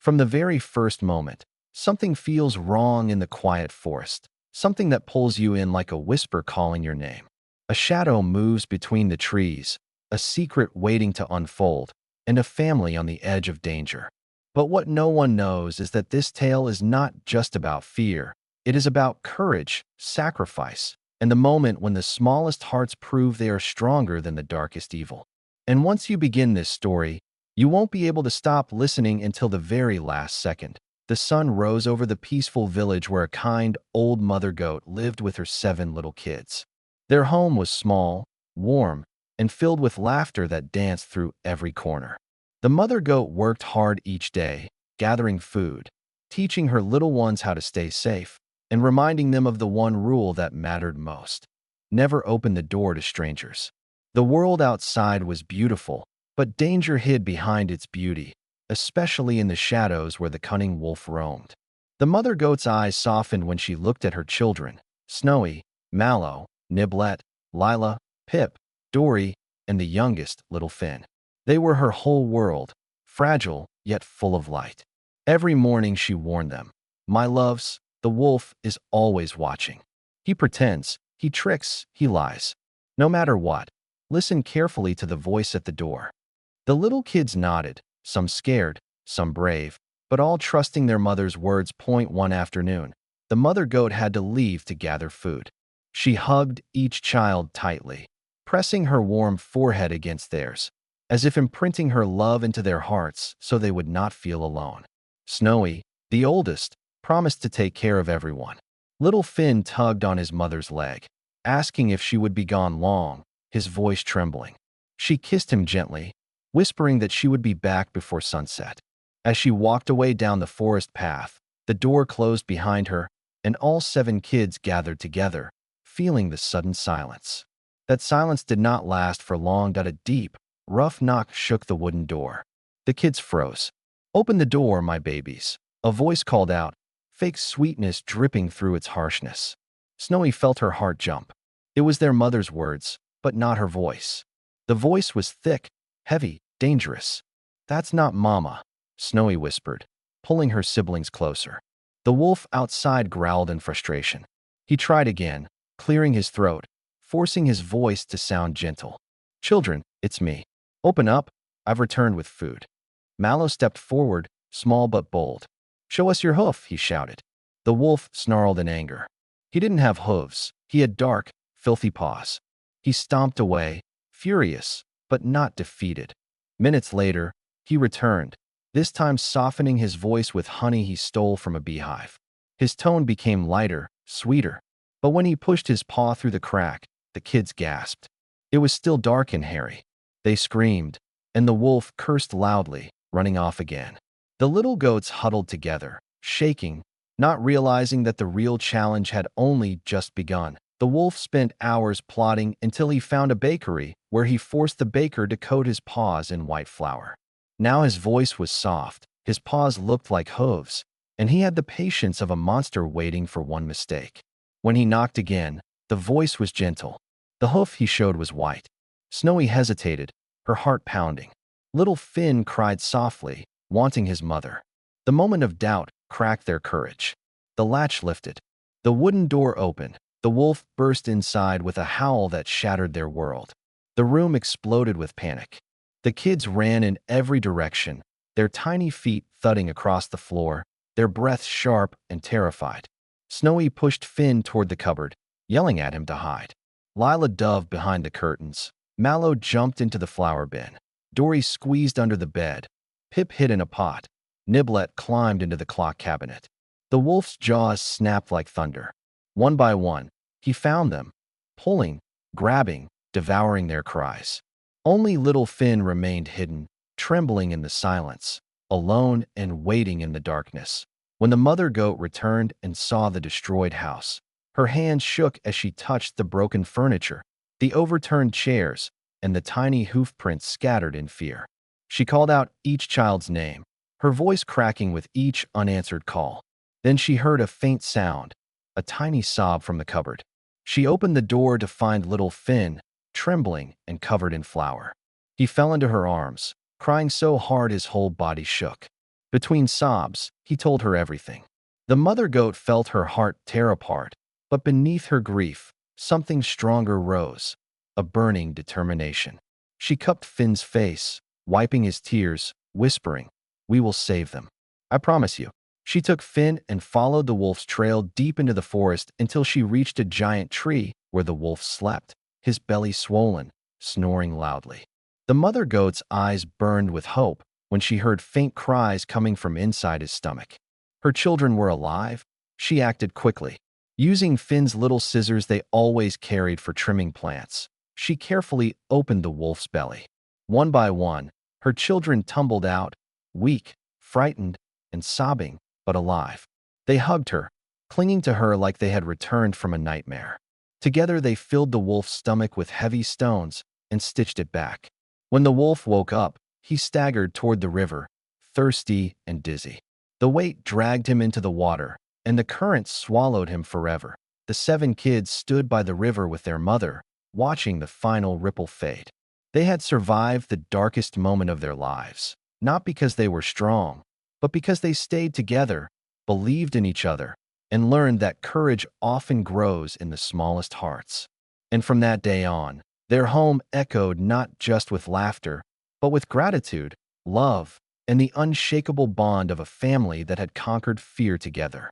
From the very first moment, something feels wrong in the quiet forest, something that pulls you in like a whisper calling your name. A shadow moves between the trees, a secret waiting to unfold, and a family on the edge of danger. But what no one knows is that this tale is not just about fear. It is about courage, sacrifice, and the moment when the smallest hearts prove they are stronger than the darkest evil. And once you begin this story, you won't be able to stop listening until the very last second. The sun rose over the peaceful village where a kind, old mother goat lived with her 7 little kids. Their home was small, warm, and filled with laughter that danced through every corner. The mother goat worked hard each day, gathering food, teaching her little ones how to stay safe, and reminding them of the one rule that mattered most: never open the door to strangers. The world outside was beautiful, but danger hid behind its beauty, especially in the shadows where the cunning wolf roamed. The mother goat's eyes softened when she looked at her children: Snowy, Mallow, Niblet, Lila, Pip, Dory, and the youngest, little Finn. They were her whole world, fragile yet full of light. Every morning she warned them, "My loves, the wolf is always watching. He pretends, he tricks, he lies. No matter what, listen carefully to the voice at the door." The little kids nodded, some scared, some brave, but all trusting their mother's words. One afternoon, the mother goat had to leave to gather food. She hugged each child tightly, pressing her warm forehead against theirs, as if imprinting her love into their hearts so they would not feel alone. Snowy, the oldest, promised to take care of everyone. Little Finn tugged on his mother's leg, asking if she would be gone long, his voice trembling. She kissed him gently, whispering that she would be back before sunset. As she walked away down the forest path, the door closed behind her, and all 7 kids gathered together, feeling the sudden silence. That silence did not last for long. A deep, rough knock shook the wooden door. The kids froze. "Open the door, my babies," a voice called out, fake sweetness dripping through its harshness. Snowy felt her heart jump. It was their mother's words, but not her voice. The voice was thick, heavy, dangerous. "That's not Mama," Snowy whispered, pulling her siblings closer. The wolf outside growled in frustration. He tried again, clearing his throat, forcing his voice to sound gentle. "Children, it's me. Open up, I've returned with food." Mallow stepped forward, small but bold. "Show us your hoof," he shouted. The wolf snarled in anger. He didn't have hooves. He had dark, filthy paws. He stomped away, furious, but not defeated. Minutes later, he returned, this time softening his voice with honey he stole from a beehive. His tone became lighter, sweeter. But when he pushed his paw through the crack, the kids gasped. It was still dark and hairy. They screamed, and the wolf cursed loudly, running off again. The little goats huddled together, shaking, not realizing that the real challenge had only just begun. The wolf spent hours plotting until he found a bakery where he forced the baker to coat his paws in white flour. Now his voice was soft, his paws looked like hooves, and he had the patience of a monster waiting for one mistake. When he knocked again, the voice was gentle. The hoof he showed was white. Snowy hesitated, her heart pounding. Little Finn cried softly, wanting his mother. The moment of doubt cracked their courage. The latch lifted. The wooden door opened. The wolf burst inside with a howl that shattered their world. The room exploded with panic. The kids ran in every direction, their tiny feet thudding across the floor, their breaths sharp and terrified. Snowy pushed Finn toward the cupboard, yelling at him to hide. Lila dove behind the curtains. Mallow jumped into the flour bin. Dory squeezed under the bed. Pip hid in a pot. Niblet climbed into the clock cabinet. The wolf's jaws snapped like thunder. One by one, he found them, pulling, grabbing, devouring their cries. Only little Finn remained hidden, trembling in the silence, alone and waiting in the darkness. When the mother goat returned and saw the destroyed house, her hands shook as she touched the broken furniture, the overturned chairs, and the tiny hoof prints scattered in fear. She called out each child's name, her voice cracking with each unanswered call. Then she heard a faint sound, a tiny sob from the cupboard. She opened the door to find little Finn, trembling and covered in flour. He fell into her arms, crying so hard his whole body shook. Between sobs, he told her everything. The mother goat felt her heart tear apart, but beneath her grief, something stronger rose, a burning determination. She cupped Finn's face, wiping his tears, whispering, "We will save them. I promise you." She took Finn and followed the wolf's trail deep into the forest until she reached a giant tree where the wolf slept, his belly swollen, snoring loudly. The mother goat's eyes burned with hope when she heard faint cries coming from inside his stomach. Her children were alive. She acted quickly. Using Finn's little scissors they always carried for trimming plants, she carefully opened the wolf's belly. One by one, her children tumbled out, weak, frightened, and sobbing, but alive. They hugged her, clinging to her like they had returned from a nightmare. Together they filled the wolf's stomach with heavy stones and stitched it back. When the wolf woke up, he staggered toward the river, thirsty and dizzy. The weight dragged him into the water, and the current swallowed him forever. The 7 kids stood by the river with their mother, watching the final ripple fade. They had survived the darkest moment of their lives, not because they were strong, but because they stayed together, believed in each other, and learned that courage often grows in the smallest hearts. And from that day on, their home echoed not just with laughter, but with gratitude, love, and the unshakable bond of a family that had conquered fear together.